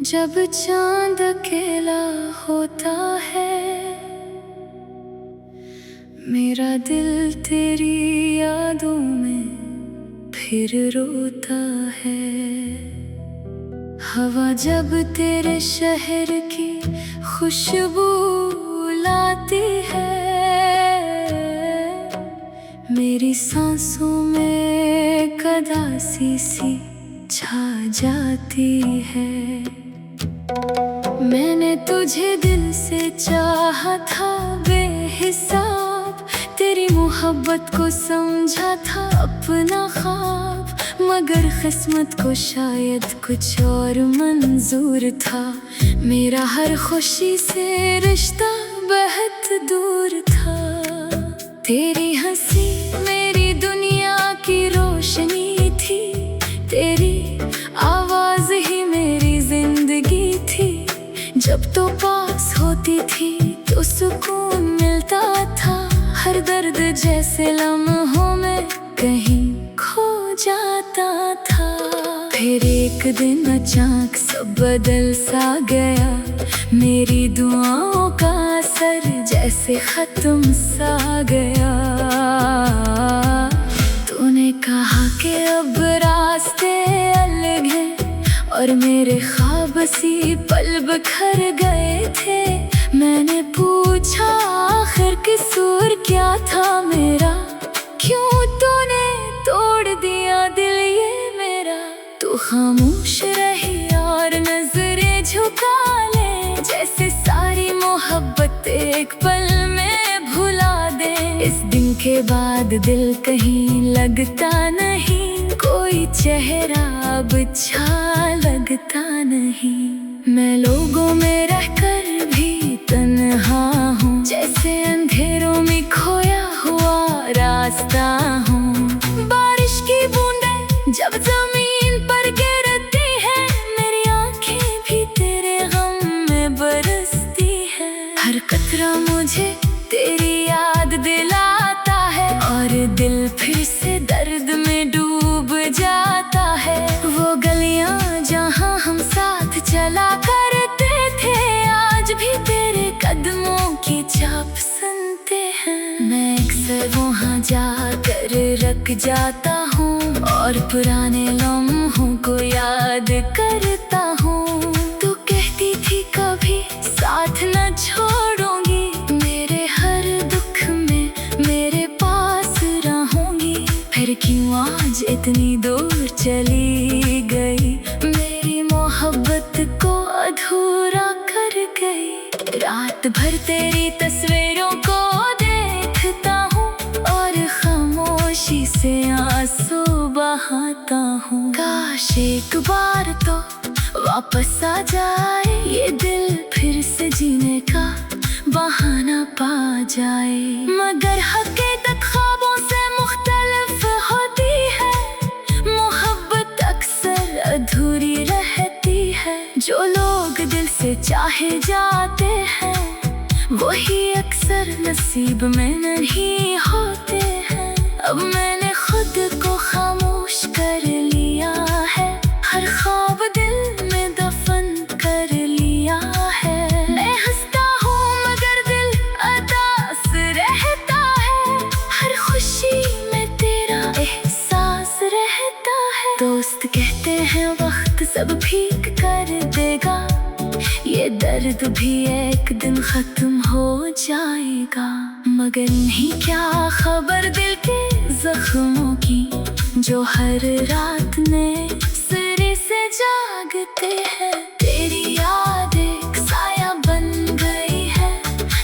जब चांद अकेला होता है, मेरा दिल तेरी यादों में फिर रोता है। हवा जब तेरे शहर की खुशबू लाती है, मेरी सांसों में उदासी सी छा जाती है। मैंने तुझे दिल से चाहा था बेहिसाब, तेरी मोहब्बत को समझा था अपना ख्वाब, मगर किस्मत को शायद कुछ और मंजूर था। मेरा हर खुशी से रिश्ता बहुत दूर था। तेरी हंसी मेरी दुनिया की रोशनी थी, तेरी आवाज ही मेरी जिंदगी थी। जब तो पास होती थी तो सुकून मिलता था, हर दर्द जैसे लम्हों में कहीं खो जाता था। फिर एक दिन अचानक सब बदल सा गया, मेरी दुआओं का असर जैसे खत्म सा गया। तूने कहा कि अब रास्ते अलग हैं और मेरे ख्वाब सी पल बिखर गए थे। मैंने पूछा आखिर कसूर क्या था मेरा, क्यों तूने तोड़ दिया दिल ये मेरा। तू खामोश रही और नजरें झुका ले, जैसे सारी मोहब्बत एक पल में भुला दे। इस दिन के बाद दिल कहीं लगता नहीं, कोई चेहरा अब अच्छा लगता नहीं। मैं लोगों में रहकर भी तन्हा हूँ, जैसे अंधेरों में खोया हुआ रास्ता हूँ। बारिश की बूंदें जब जमीन पर गिरती है, मेरी आंखें भी तेरे गम में बरसती है। हर कतरा मुझे तेरी याद दिलाता है और दिल फिर से दर्द में डूब जाता है। वो गलियां जहां हम साथ चला करते थे, आज भी तेरे कदमों की छाप सुनते हैं। मैं अक्सर वहां जाकर रख जाता हूँ और पुराने लम्हों को याद करता हूँ। तू कहती थी कभी साथ न छोड़ूंगी, मेरे हर दुख में मेरे पास रहूंगी। फिर क्यों आज इतनी दूर चली गई, मेरी मोहब्बत को अधूरा कर गई। रात भर तेरी तस्वीरों को देखता हूँ और खामोशी से आंसू बहाता हूँ। काश एक बार तो वापस आ जाए, ये दिल फिर से जीने का बहाना पा जाए। मगर हकीकत ख्वाबों से मुख्तलिफ होती है, मोहब्बत अक्सर अधूरी रहती है। जो लोग दिल से चाहे जाते हैं, वही अक्सर नसीब में नहीं होते हैं। अब मैंने खुद को खामोश कर लिया है, हर ख्वाब दिल में दफन कर लिया है। मैं हंसता हूँ मगर दिल उदास रहता है, हर खुशी में तेरा एहसास रहता है। दोस्त कहते हैं वक्त सब ठीक कर देगा, ये दर्द भी एक दिन खत्म हो जाएगा। मगर नहीं क्या खबर दिल के जख्मों की, जो हर रात में सिरे से जागते हैं। तेरी याद एक साया बन गई है,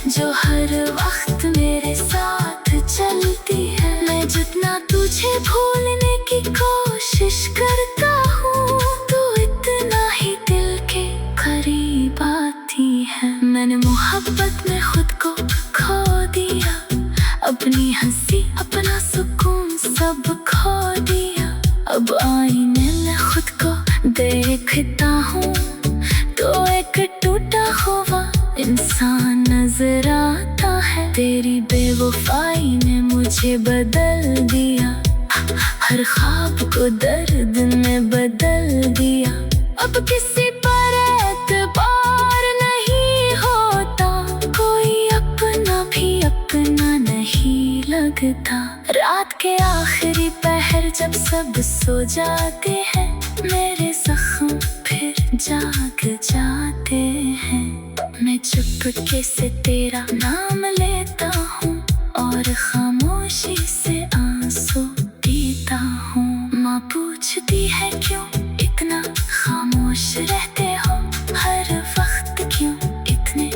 जो हर वक्त मेरे साथ चलती है। मैं जितना तुझे भूलने की कोशिश करता हूँ, तू इतना ही दिल के करीब आती है। मैंने मोहब्बत में खुद को खो दिया, अपनी हंसी अपना सुकून सब खो दिया। अब आईने में खुद को देखता हूँ तो एक टूटा हुआ इंसान नजर आता है। तेरी बेवफाई ने मुझे बदल दिया, हर ख्वाब को दर्द में बदल दिया। अब किसी पर लगता। रात के आखिरी पहर जब सब सो जाते हैं, मेरे जख्म फिर जाग जाते हैं। मैं चुपके से तेरा नाम लेता हूँ और खामोशी से आंसू पीता हूँ। माँ पूछती है क्यों इतना खामोश रहते हो, हर वक्त क्यों इतने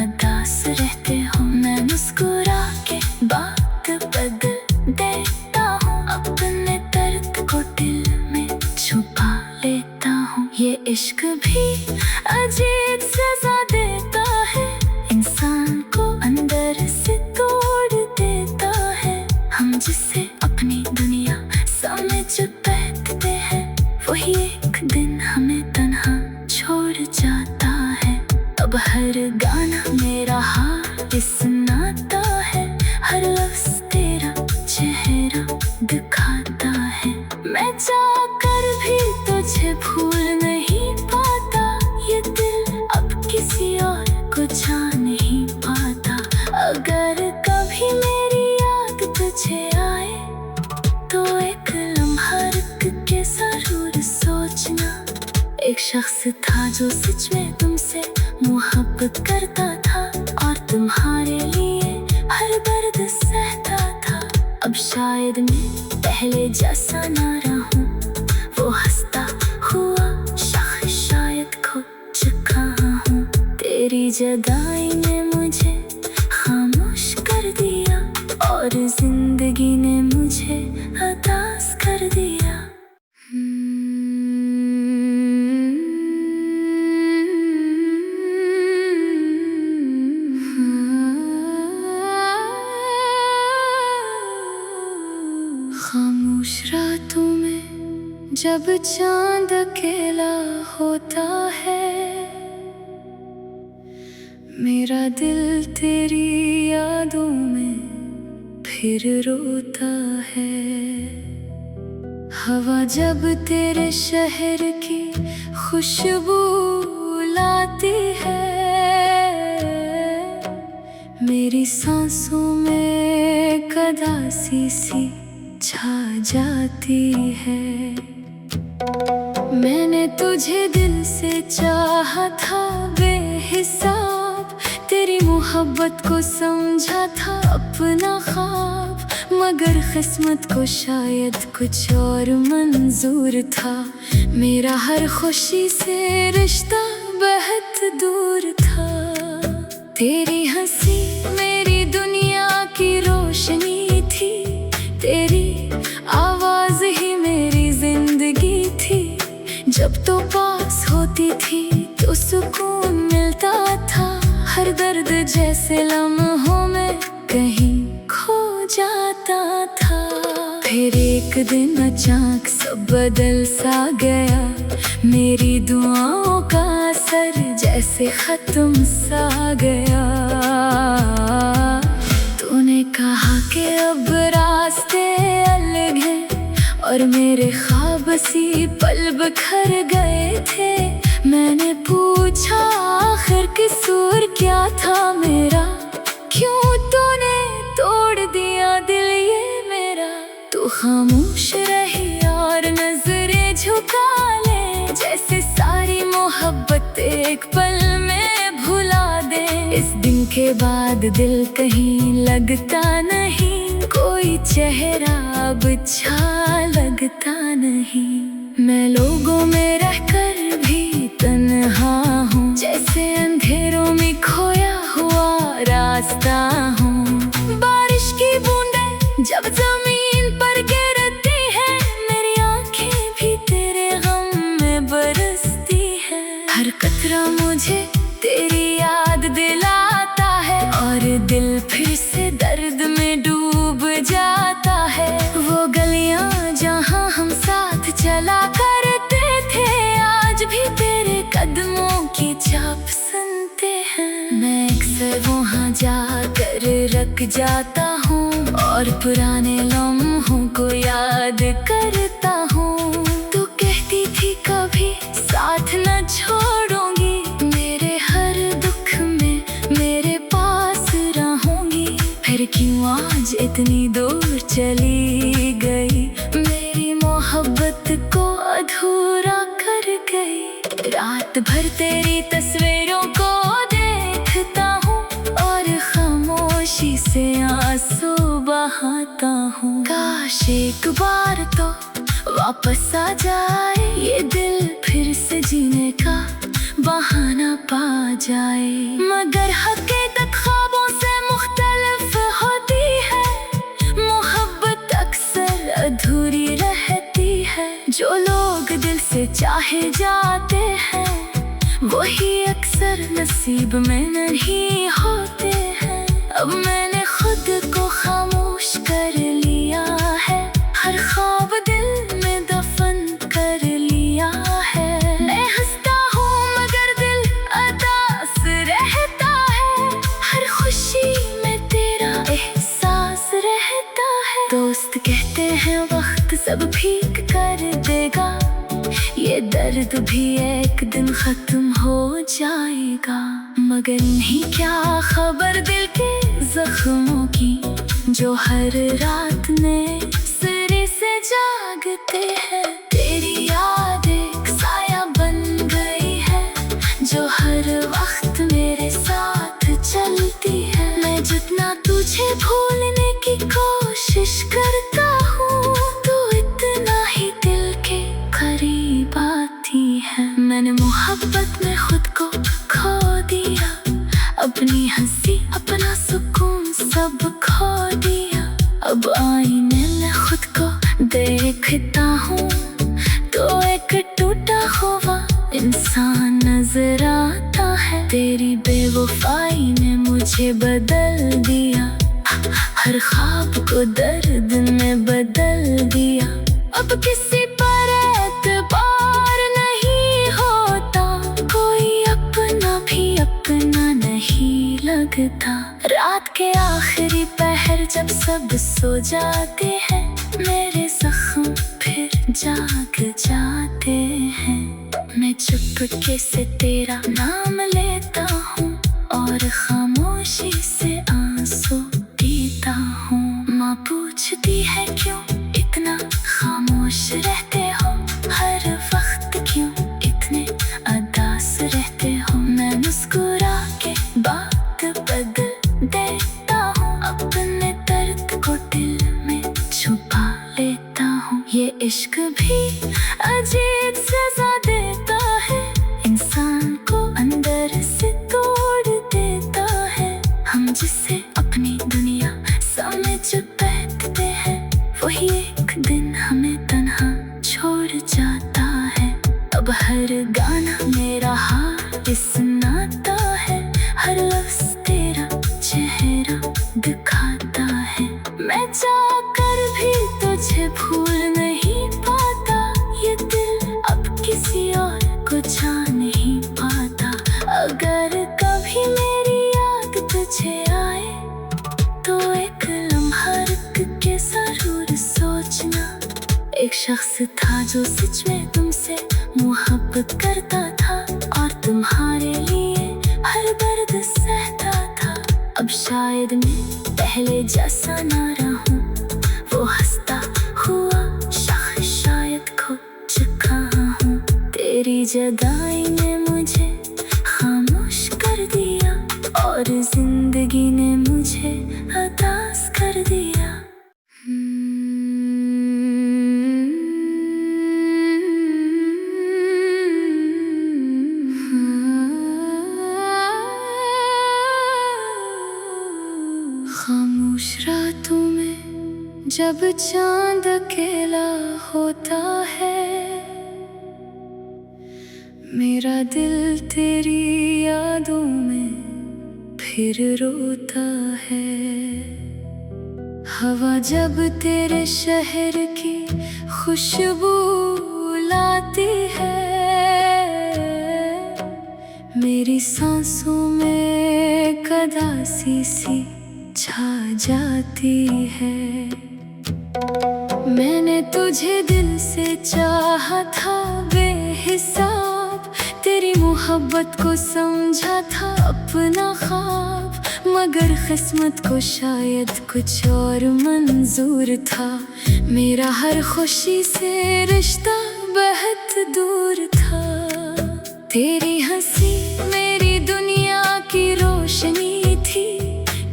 उदास रहते हो। मैं मुस्कुरा के बात बदल देता हूँ, अपने दर्द को दिल में छुपा लेता हूँ। ये इश्क भी अजीब सजा देता है, इंसान को अंदर से तोड़ देता है। हम जिसे अपनी दुनिया समझ बैठते हैं, वही एक दिन हमें तन्हा छोड़ जाता है। अब हर गाना मेरा हाल सुनाता है, हर लफ्ज़ तेरा चेहरा दिखाता है। मैं चाहकर भी तुझे भूल नहीं पाता, ये दिल अब किसी और को जा नहीं पाता। अगर कभी मेरी याद तुझे आए तो एक लम्हा रुक के जरूर सोचना। एक शख्स था जो सच में तुमसे मोहब्बत करता था और तुम्हारे लिए हर दर्द सहता था। अब शायद मैं पहले जैसा ना रहूं, वो हंसता हुआ शख्स शायद खो चुका हूँ। तेरी जुदाई ने मुझे खामोश कर दिया और जिंदगी ने मुझे उदास कर दिया। खामोश रातों में जब चांद अकेला होता है, मेरा दिल तेरी यादों में फिर रोता है। हवा जब तेरे शहर की खुशबू लाती है, मेरी सांसों में उदासी सी छा जाती है। मैंने तुझे दिल से चाहा था बेहिसाब, तेरी मोहब्बत को समझा था अपना ख्वाब। मगर किस्मत को शायद कुछ और मंजूर था, मेरा हर खुशी से रिश्ता बहुत दूर था। तेरी हंसी मेरी दुनिया की रोशनी थी, तेरी आवाज ही मेरी जिंदगी थी। जब तो पास होती थी तो सुकून मिलता था, हर दर्द जैसे लम्हों में कहीं खो जाता था। फिर एक दिन अचानक सब बदल सा गया, मेरी दुआओं का असर जैसे खत्म सा गया। तूने कहा कि अब रास्ते अलग हैं और मेरे ख्वाब सी पल बिखर गए थे। मैंने पूछा आखिर कसूर क्या था मेरा, क्यों तूने तोड़ दिया दिल ये मेरा। तू खामोश रही और नजरें झुका ले, जैसे सारी मोहब्बत एक पल में भुला दे। इस दिन के बाद दिल कहीं लगता नहीं, कोई चेहरा अब अच्छा लगता नहीं। मैं लोगों में रहकर भी तन्हा हूँ, जैसे अंधेरों में खोया हुआ रास्ता हूँ। बारिश की बूंदें जब जमीन पर गिरती है, मेरी आंखें भी तेरे गम में बरसती है। हर कतरा मुझे तेरी याद दिलाता है और दिल फिर से दर्द में डूब जाता है। वो गलियां जहां हम साथ चला करते थे, आज भी तेरे कदमों की छाप सुनते हैं। मैं अक्सर वहाँ जाकर रख जाता हूँ और पुराने लम्हों को याद करता हूँ। तू कहती थी कभी साथ न छोड़ूंगी, मेरे हर दुख में मेरे पास रहूंगी। फिर क्यों आज इतनी दूर चली गई, मेरी मोहब्बत को अधूरा कर गई। रात भर तेरी तस्वीरों को देखता हूँ और खामोशी से आंसू बहाता हूँ। काश एक बार तो वापस आ जाए, ये दिल फिर से जीने का बहाना पा जाए। मगर हकीकत ख्वाबों से मुख्तलिफ होती है, मोहब्बत अक्सर अधूरी रहती है। जो लोग दिल से चाहे जाते हैं, वही अक्सर नसीब में नहीं होते हैं। अब मैंने खुद को खामोश कर लिया है, हर ख्वाब दिल में दफन कर लिया है। मैं हंसता हूँ मगर दिल उदास रहता है, हर खुशी में तेरा एहसास रहता है। दोस्त कहते हैं वक्त सब ठीक कर देगा, ये दर्द भी एक दिन खत्म हो जाएगा। मगर नहीं क्या खबर दिल के जख्मों की, जो हर रात में सिरे से जागते हैं। तेरी याद एक साया बन गई है, जो हर वक्त मेरे साथ चलती है। मैं जितना तुझे भूलने की कोशिश करता हूँ, तू इतना ही दिल के करीब आती है। मैंने मोहब्बत में खुद को खो दिया, अपनी हंसी अपना सुकून सब खो दिया। अब आईने में खुद को देखता हूँ, तो एक टूटा हुआ इंसान नजर आता है। तेरी बेवफाई ने मुझे बदल दिया, हर ख्वाब को दर्द में बदल दिया। अब किसी पर एतबार नहीं होता, कोई अपना भी अपना नहीं लगता। रात के आखिरी पहर जब सब सो जाते हैं, मेरे जख्म फिर जाग जाते हैं। मैं चुपके से तेरा नाम लेता हूँ और खामोशी से आंसू पीता हूँ। माँ पूछती है क्यों इतना खामोश रहते हो, हर वक्त क्यों इतने उदास रहते हो। मैं मुस्कुरा के बात बदल देता हूँ, अपने दर्द को दिल में छुपा लेता हूँ। ये इश्क भी अजीब सजा देता है, इंसान को अंदर से तोड़ देता है। हम जिसे अपनी दुनिया समझ बैठते हैं, वही एक दिन हमें तन्हा छोड़ जाता है। अब हर गाना मेरा हाल सुनाता है, हर लफ्ज़ तेरा चेहरा दिखाता है। मैं चाहकर भी तुझे भूल नहीं पाता, ये दिल अब किसी और को जा नहीं पाता। अगर कभी मेरी याद तुझे आए, तो एक लम्हा रुक के जरूर सोचना। एक शख्स था जो सच में तुमसे मोहब्बत करता था, और तुम्हारे लिए हर दर्द सहता था। अब शायद मैं पहले जैसा ना रहूं, वो हंसता हुआ शख्स शायद खो चुका हूँ। तेरी जुदाई ने मुझे खामोश कर दिया, और जिंदगी ने मुझे उदास कर दिया। खामोश रातों में जब चांद अकेला होता है, मेरा दिल तेरी यादों में फिर रोता है। हवा जब तेरे शहर की खुशबू लाती है, मेरी सांसों में कदासी सी छा जाती है। मैंने तुझे दिल से चाहा था बेहिसाब, तेरी मोहब्बत को समझा था अपना ख्वाब। मगर किस्मत को शायद कुछ और मंजूर था। मेरा हर खुशी से रिश्ता बहुत दूर था। तेरी हंसी मेरी दुनिया की रोशनी थी,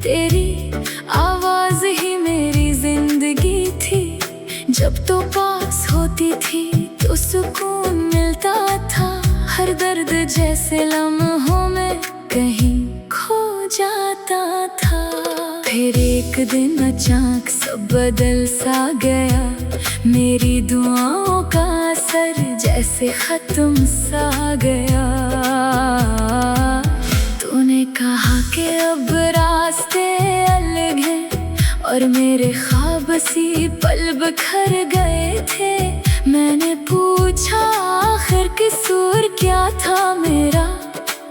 तेरी आवाज ही मेरी जिंदगी थी। जब तो पास होती थी तो सुकून मिलता था। हर दर्द जैसे लम्हों में कहीं खो जाता था। फिर एक दिन अचानक सब बदल सा गया। मेरी दुआओं का असर जैसे खत्म सा गया। तूने कहा कि अब रास्ते अलग हैं और मेरे ख्वाब सी पल बिखर गए थे। मैंने पूछा आखिर कसूर क्या था मेरा,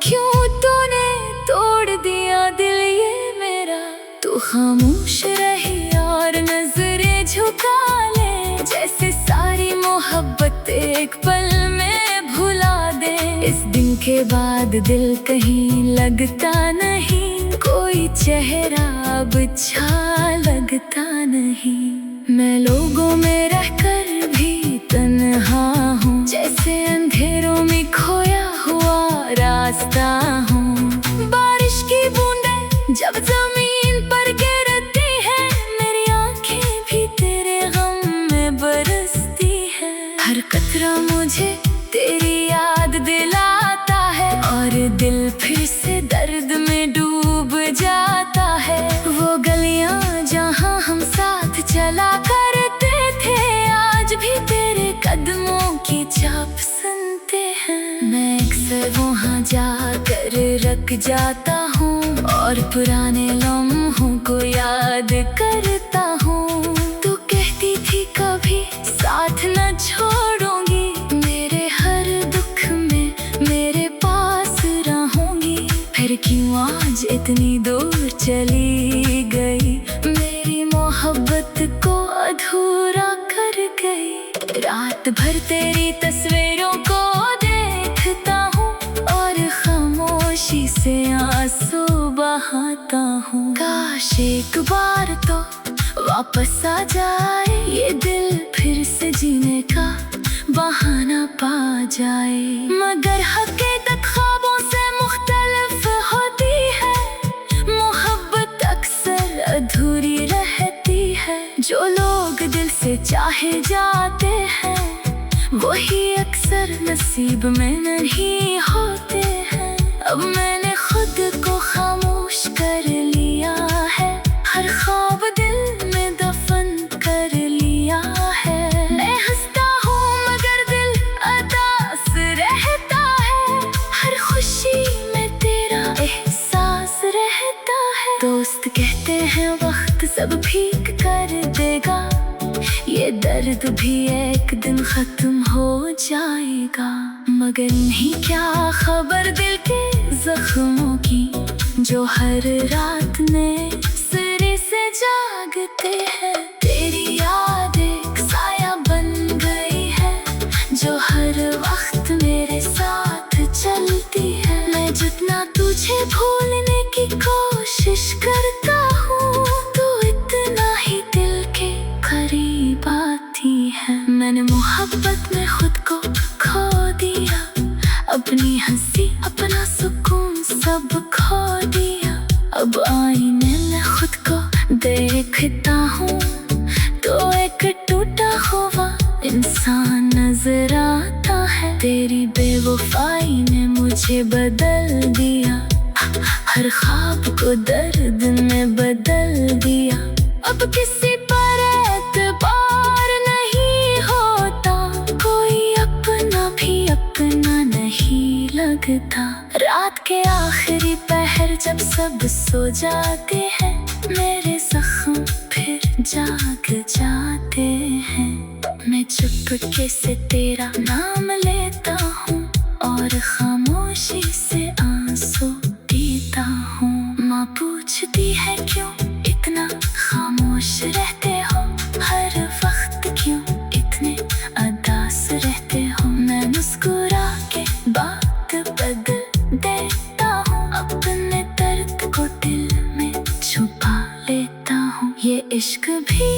क्यों तूने तोड़ दिया दिल ये मेरा। तू खामोश रही और नजरें झुका ले, जैसे सारी मोहब्बत एक पल में भुला दे। इस दिन के बाद दिल कहीं लगता नहीं, कोई चेहरा अब अच्छा लगता नहीं। मैं लोगों में रहकर भी तन्हा हूँ, जैसे अंधेरों में खोया हुआ रास्ता हूँ। बारिश की बूंदें जब जमीन पर गिरती है, मेरी आंखें भी तेरे गम में बरसती है। हर कतरा मुझे तेरी याद दिलाता है और दिल फिर से दर्द में डूब जाता है। वो गलियां जहां हम साथ चला करते थे, आज भी तेरे कदमों की छाप सुनते हैं। मैं अक्सर वहाँ जाकर रख जाता हूँ और पुराने लम्हों को याद करता हूँ। तू कहती थी कभी साथ न छोड़ूंगी, मेरे हर दुख में मेरे पास रहूंगी। फिर क्यों आज इतनी दूर चली गई, मेरी मोहब्बत को अधूरा कर गई। रात भर तेरी तस्वीरों को देखता हूँ और खामोशी से आंसू बहाता हूँ। काश एक बार तो वापस आ जाए, ये दिल फिर से जीने का बहाना पा जाए। मगर हकीकत ख्वाबों से मुख्तलिफ होती है, मोहब्बत अक्सर अधूरी रहती है। जो लोग दिल से चाहे जाते हैं, वही अक्सर नसीब में नहीं होते हैं। अब मैंने खुद को खामोश कर लिया है, हर ख्वाब दिल में दफन कर लिया है। मैं हंसता हूँ मगर दिल उदास रहता है, हर खुशी में तेरा एहसास रहता है। दोस्त कहते हैं वक्त सब ठीक कर देगा, ये दर्द भी एक दिन खत्म हो जाएगा। मगर नहीं क्या खबर दिल के जख्मों की, जो हर रात में सिरे से जागते हैं। तेरी याद एक साया बन गई है, जो हर वक्त मेरे साथ चलती है। मैं जितना तुझे भूलने की कोशिश करता हूँ, तू इतना ही दिल के करीब आती है। मैंने मोहब्बत में खुद को खो दिया, अपनी हंसी अपना सुकून सब खो दिया। अब आईने में खुद को देखता हूँ तो एक टूटा हुआ इंसान नजर आता है। तेरी बेवफाई ने मुझे बदल दिया, हर ख्वाब को दर्द में बदल दिया। अब किसी पर एतबार नहीं होता, कोई अपना भी अपना नहीं लगता। रात के आखिरी पहर जब सब सो जाते हैं, मेरे जख्म फिर जाग जाते हैं। मैं चुपके से तेरा नाम लेता हूँ और खामोशी से आंसू पीता हूँ। माँ पूछती है क्यों इतना खामोश रहते हो, हर वक्त क्यों इतने उदास रहते हो। मैं मुस्कुरा के बात बदल देता हूँ, अपने दर्द को दिल इश्क भी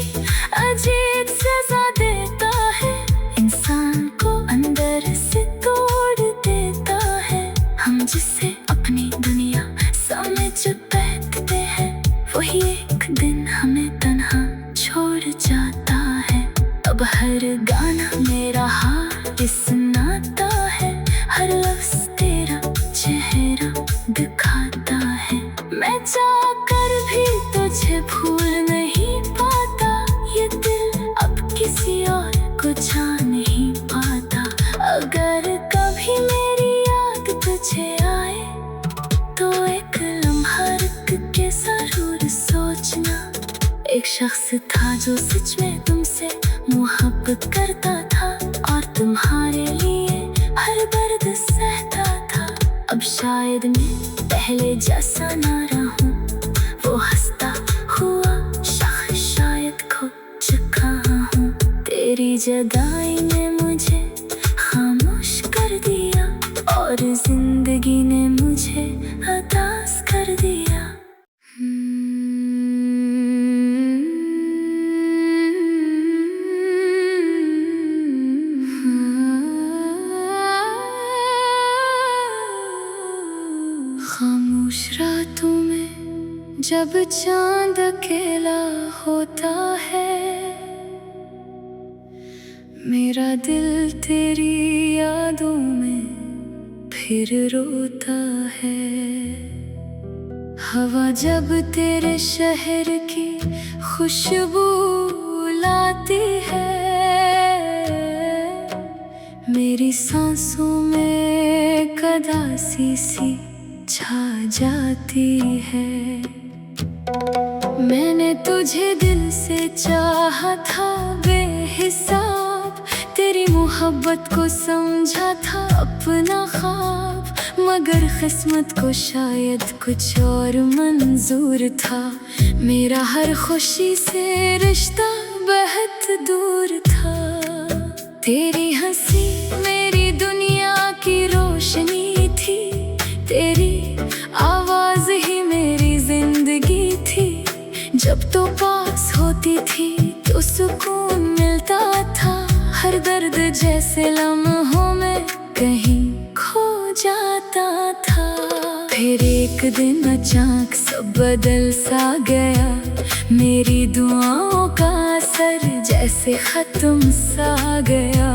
अजीब सजा देता है, इंसान को अंदर से तोड़ देता है। हम जिसे अपनी दुनिया समझ बैठते हैं, वही एक दिन हमें तन्हा छोड़ जाता है। अब हर गाना मेरा हाथ सुनाता है, हर लफ्ज़ तेरा चेहरा दिखाता है। मैं चाहकर भी तुझे भूल नहीं पाता, ये दिल अब किसी और को चाह नहीं पाता। अगर कभी मेरी याद तुझे आए तो एक लम्हा रुक के जरूर सोचना। एक शख्स था जो सच में तुमसे मोहब्बत करता था, और तुम्हारे लिए हर दर्द सहता था। अब शायद मैं पहले जैसा ना रहूं, वो हंसता हुआ शख्स शायद खो चुका हूँ। तेरी जुदाई ने मुझे खामोश कर दिया, और जिंदगी ने मुझे उदास कर दिया। खामोश रातों में जब चांद अकेला होता है, मेरा दिल तेरी यादों में फिर रोता है। हवा जब तेरे शहर की खुशबू लाती है, मेरी सांसों में कदासी सी छा जाती है। मैंने तुझे दिल से चाहा था बेहिसाब, तेरी मोहब्बत को समझा था अपना ख्वाब। मगर किस्मत को शायद कुछ और मंजूर था, मेरा हर खुशी से रिश्ता बहुत दूर था। तेरी हंसी मेरी दुनिया की रोशनी थी, तेरी आवाज ही मेरी जिंदगी थी। जब तो पास होती थी तो सुकून मिलता था, हर दर्द जैसे लम्हों में कहीं खो जाता था। फिर एक दिन अचानक सब बदल सा गया, मेरी दुआओं का असर जैसे खत्म सा गया।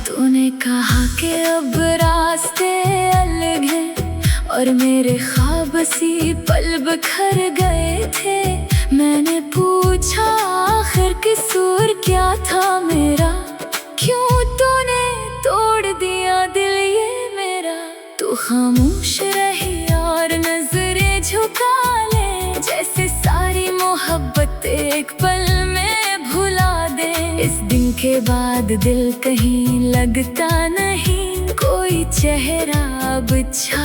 तूने कहा कि अब रास्ते अलग हैं, और मेरे ख्वाब सी पल बिखर गए थे। मैंने पूछा आखिर कसूर क्या था मेरा, क्यों तूने तोड़ दिया दिल ये मेरा। तू खामोश रही और नजरें झुका ले, जैसे सारी मोहब्बत एक पल में भुला दे। इस दिन के बाद दिल कहीं लगता नहीं, कोई चेहरा अब अच्छा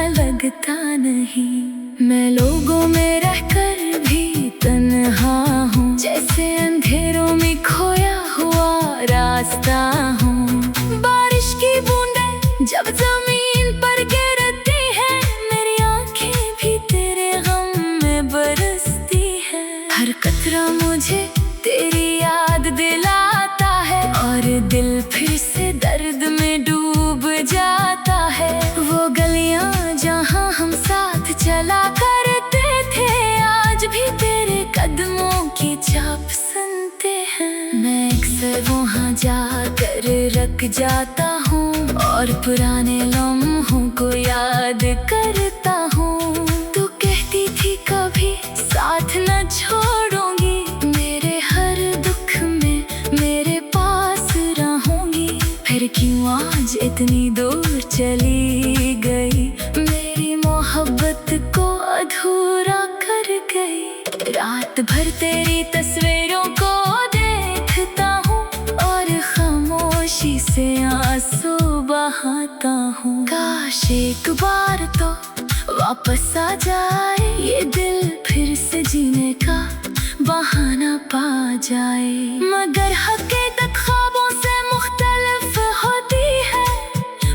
लगता नहीं। मैं लोगों में रहकर भी तन्हा हूँ, जैसे अंधेरों में खोया हुआ रास्ता हूँ। बारिश की बूंदें जब जमीन पर गिरती है, मेरी आंखें भी तेरे गम में बरसती है। हर कतरा मुझे तेरी याद दिलाता है, और दिल फिर से दर्द में डूब जाता है। वो गलियां जहां हम साथ चला करते थे, आज भी तेरे कदमों की छाप सुनते हैं। मैं अक्सर वहाँ जाकर रख जाता हूँ, और पुराने लम्हों को याद करता हूँ। तू कहती थी कभी साथ न छोड़ूंगी, मेरे हर दुख में मेरे पास रहूंगी। फिर क्यों आज इतनी दूर चली गई, मेरी मोहब्बत को अधूरा कर गई। रात भर तेरी तस्वीरों को देखता हूँ, और खामोशी से आंसू बहाता हूँ। काश एक बार तो वापस आ जाए, ये दिल फिर से जीने का बहाना पा जाए। मगर हकीकत ख्वाबों से मुख्तलिफ होती है,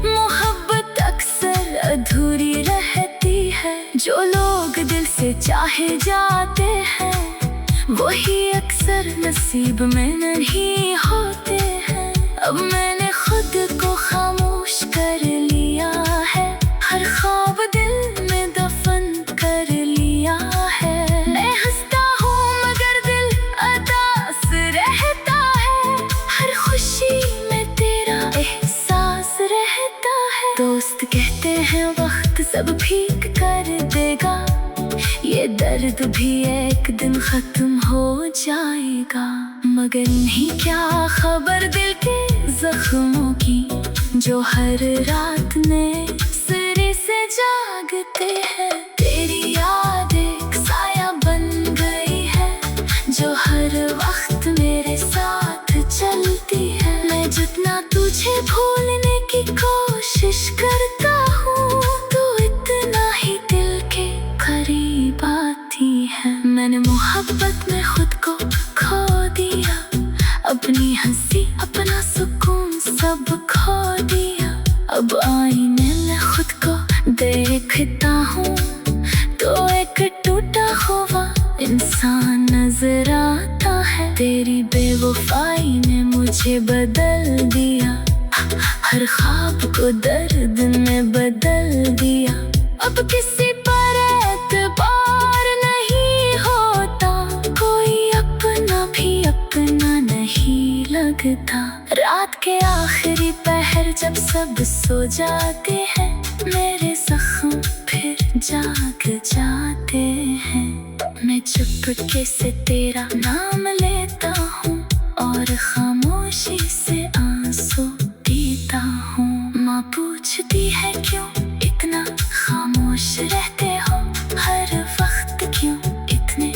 मोहब्बत अक्सर अधूरी रहती है। जो लोग दिल से चाहे जाते हैं वही अक्सर नसीब में नहीं होते हैं। अब मैंने खुद को खामोश कर लिया है, हर ख्वाब दिल में दफन कर लिया है। मैं हंसता हूँ मगर दिल उदास रहता है, हर खुशी में तेरा एहसास रहता है। दोस्त कहते हैं वक्त सब ठीक कर देगा, ये दर्द भी एक दिन खत्म हो जाएगा। मगर नहीं क्या खबर दिल के जख्मों की, जो हर रात में सिरे से जागते हैं। तेरी याद एक साया बन गई है, जो हर वक्त मेरे साथ चलती है। मैं जितना तुझे भूलने की कोशिश करता हूँ, तो इतना ही दिल के करीब आती है। मैंने मोहब्बत में खुद को खो दिया, अपनी हंसी अपना सुकून सब खो दिया। अब आईने में खुद को देखता हूँ, तो एक टूटा हुआ इंसान नजर आता है। तेरी बेवफाई ने मुझे बदल दिया, हर ख्वाब को दर्द में बदल दिया। अब किसी पर एतबार नहीं होता, कोई अपना भी अपना नहीं लगता। रात के आखिरी पहर जब सब सो जाते हैं, मेरे जख्म फिर जाग जाते हैं। मैं चुपके से तेरा नाम लेता हूँ और खामोशी से आंसू पीता हूँ। माँ पूछती है क्यों इतना खामोश रहते हो, हर वक्त क्यों इतने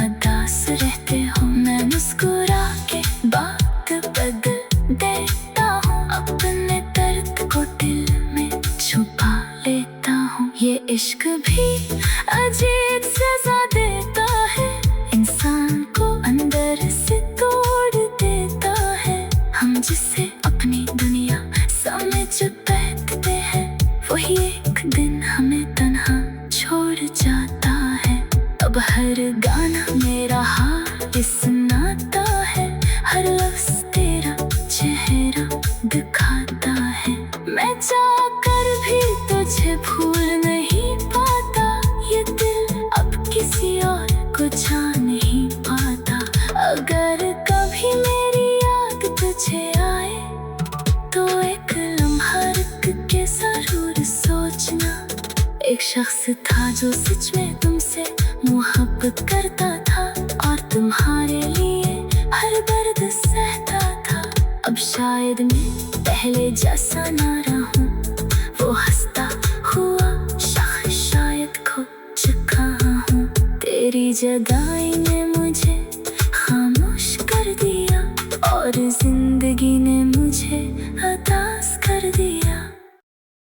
उदास रहते हो। मैं मुस्कुरा के बात बदल देता हूँ, अपने दर्द को दिल में छुपा लेता हूँ। ये इश्क भी अजीब सजा देता है, इंसान को अंदर से तोड़ देता है। हम जिसे अपनी दुनिया समझ बैठते हैं, वही एक दिन हमें तन्हा छोड़ जाता है। अब हर गाना मेरा हाल सुनाता है, हर लफ्ज़ तेरा चेहरा दिखाता है। मैं चाहकर भी तुझे भूल नहीं पाता, ये दिल अब किसी और को जा नहीं पाता। अगर कभी मेरी याद तुझे आए, तो एक लम्हा रुक के जरूर सोचना। एक शख्स था जो सच में तुमसे मोहब्बत करता था, और तुम्हारे लिए हर दर्द सहता था। अब शायद मैं पहले जैसा ना रहूं, वो हंसता हुआ शख्स शायद खो चुका हूँ। तेरी जुदाई ने मुझे खामोश कर दिया और